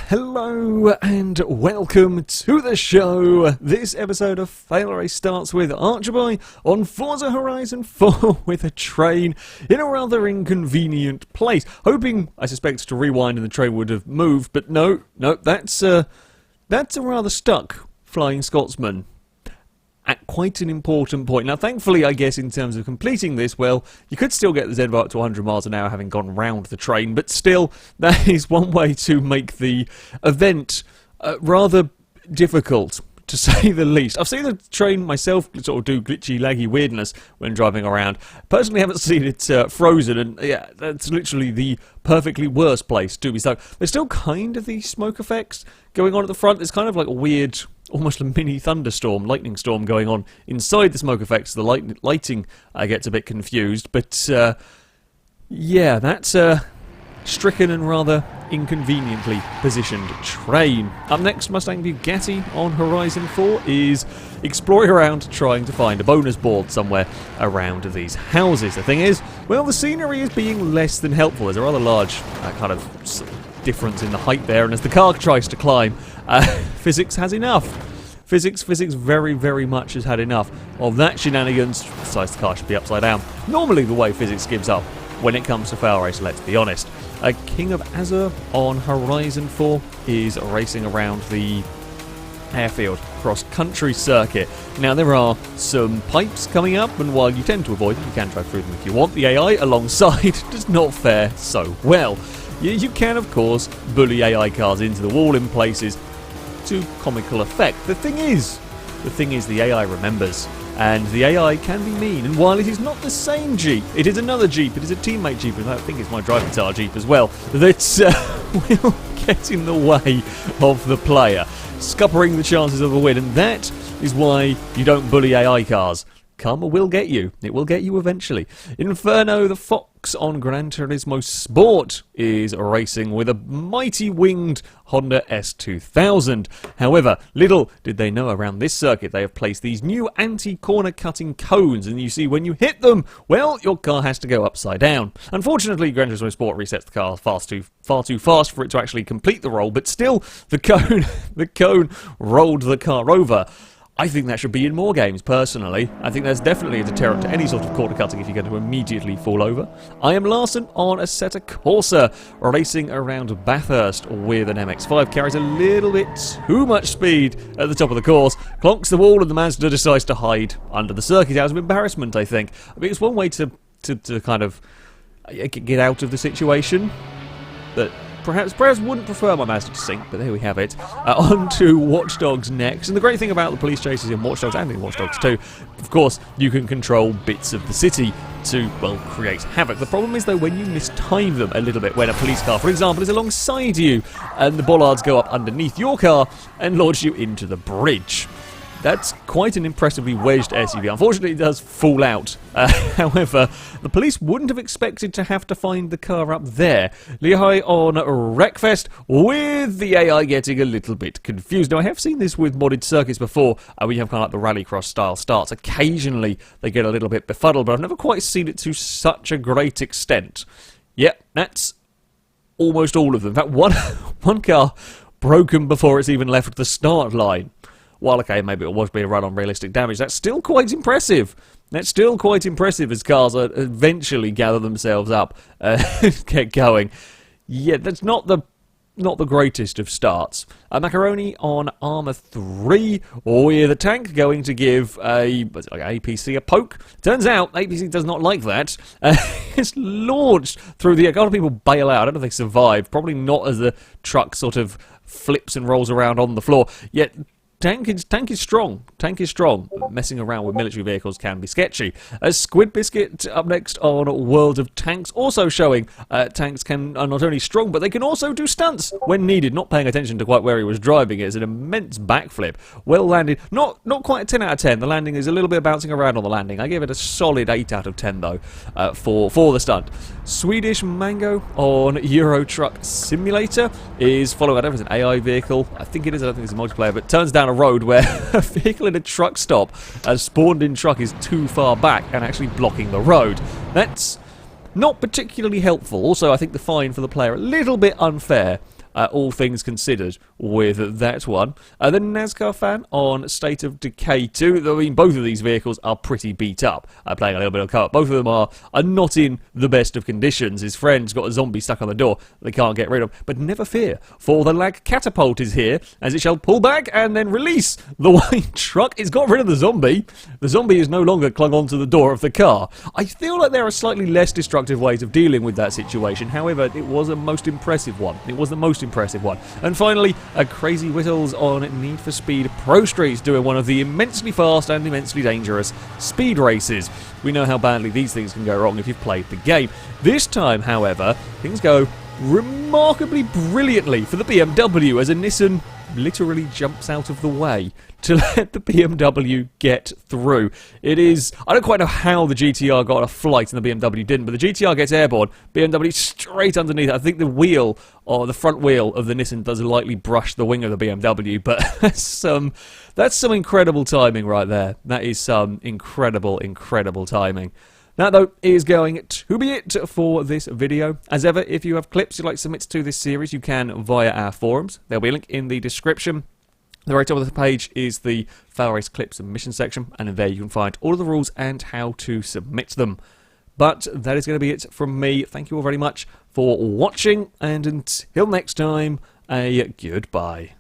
Hello and welcome to the show. This episode of FailRace starts with Archibald on Forza Horizon 4 with a train in a rather inconvenient place. Hoping, I suspect, to rewind and the train would have moved, but no, that's a rather stuck Flying Scotsman at quite an important point. Now, thankfully, I guess, in terms of completing this, well, you could still get the Z-Bar up to 100 miles an hour having gone round the train, but still, that is one way to make the event rather difficult, to say the least. I've seen the train myself sort of do glitchy, laggy weirdness when driving around. Personally, haven't seen it frozen, and yeah, that's literally the perfectly worst place to be stuck. There's still kind of these smoke effects going on at the front. There's kind of like a weird, almost a mini thunderstorm, lightning storm going on inside the smoke effects. The lighting gets a bit confused, but yeah, that's a stricken and rather inconveniently positioned train. Up next, Mustangbugatti on Horizon 4 is exploring around trying to find a bonus board somewhere around these houses. The thing is, well, the scenery is being less than helpful. There's a rather large kind of difference in the height there, and as the car tries to climb, physics has enough. Physics very, very much has had enough of that shenanigans. Besides, the car should be upside down. Normally the way physics gives up when it comes to FailRace, let's be honest. King of Azure on Horizon 4 is racing around the airfield cross-country circuit. Now, there are some pipes coming up, and while you tend to avoid them, you can drive through them if you want. The AI alongside does not fare so well. You can, of course, bully AI cars into the wall in places to comical effect. The thing is the AI remembers, and the AI can be mean. And while it is not the same Jeep, it is another Jeep, it is a teammate Jeep, and I think it's my driving style Jeep as well, that will get in the way of the player, scuppering the chances of a win. And that is why you don't bully AI cars. Karma will get you. It will get you eventually. Inferno, the Fox on Gran Turismo Sport, is racing with a mighty winged Honda S2000. However, little did they know around this circuit they have placed these new anti-corner cutting cones, and you see when you hit them, well, your car has to go upside down. Unfortunately, Gran Turismo Sport resets the car far too fast for it to actually complete the roll, but still, the cone rolled the car over. I think that should be in more games, personally. I think there's definitely a deterrent to any sort of corner cutting if you're going to immediately fall over. I am Larson on Assetto Corsa, racing around Bathurst with an MX-5. Carries a little bit too much speed at the top of the course, clonks the wall, and the Mazda decides to hide under the circuit out of embarrassment, I think. I mean, it's one way to kind of get out of the situation, but perhaps wouldn't prefer my Mazda to sink, but there we have it. On to Watch Dogs next. And the great thing about the police chases in Watch Dogs, and in Watch Dogs 2, of course, you can control bits of the city to, well, create havoc. The problem is, though, when you mistime them a little bit, when a police car, for example, is alongside you, and the bollards go up underneath your car and launch you into the bridge. That's quite an impressively wedged SUV. Unfortunately, it does fall out. However, the police wouldn't have expected to have to find the car up there. Lehigh on WreckFest, with the AI getting a little bit confused. Now, I have seen this with modded circuits before, where you have kind of like the rallycross style starts. Occasionally, they get a little bit befuddled, but I've never quite seen it to such a great extent. Yep, that's almost all of them. In fact, one car broken before it's even left the start line. While, okay, maybe it was being run on realistic damage, that's still quite impressive. That's still quite impressive as cars eventually gather themselves up and get going. Yeah, that's not the greatest of starts. Macaroni on Armour 3, with a tank going to give APC a poke. Turns out, APC does not like that. It's launched through the air. A lot of people bail out. I don't know if they survive. Probably not as the truck sort of flips and rolls around on the floor. Yet, Tank is strong. Tank is strong. Messing around with military vehicles can be sketchy. Squid Biscuit up next on World of Tanks, also showing tanks are not only strong, but they can also do stunts when needed. Not paying attention to quite where he was driving. It's an immense backflip. Well landed. Not quite a 10 out of 10. The landing is a little bit bouncing around on the landing. I give it a solid 8 out of 10 though for the stunt. Swedish Mango on Euro Truck Simulator is following. I don't know if it's an AI vehicle. I think it is. I don't think it's a multiplayer, but turns down a road where a vehicle in a truck stop, a spawned-in truck, is too far back and actually blocking the road. That's not particularly helpful. Also, I think the fine for the player a little bit unfair. all things considered, with that one. The NASCAR fan on State of Decay 2. I mean, both of these vehicles are pretty beat up. Playing a little bit of co-op. Both of them are not in the best of conditions. His friend's got a zombie stuck on the door they can't get rid of. But never fear, for the lag catapult is here, as it shall pull back and then release the white truck. It's got rid of the zombie. The zombie is no longer clung onto the door of the car. I feel like there are slightly less destructive ways of dealing with that situation. However, it was a most impressive one. It was the most impressive one. And finally, a Crazy Whittles on Need for Speed Prostreet, doing one of the immensely fast and immensely dangerous speed races. We know how badly these things can go wrong if you've played the game. This time, however, things go remarkably brilliantly for the BMW, as a Nissan literally jumps out of the way to let the BMW get through. It is... I don't quite know how the GTR got a flight and the BMW didn't, but the GTR gets airborne, BMW straight underneath it. I think the wheel, or the front wheel of the Nissan does lightly brush the wing of the BMW, but that's some incredible timing right there. That is some incredible, incredible timing. That, though, is going to be it for this video. As ever, if you have clips you'd like to submit to this series, you can via our forums. There'll be a link in the description. The right top of the page is the FailRace clip submission section, and in there you can find all of the rules and how to submit them. But that is going to be it from me. Thank you all very much for watching, and until next time, a goodbye.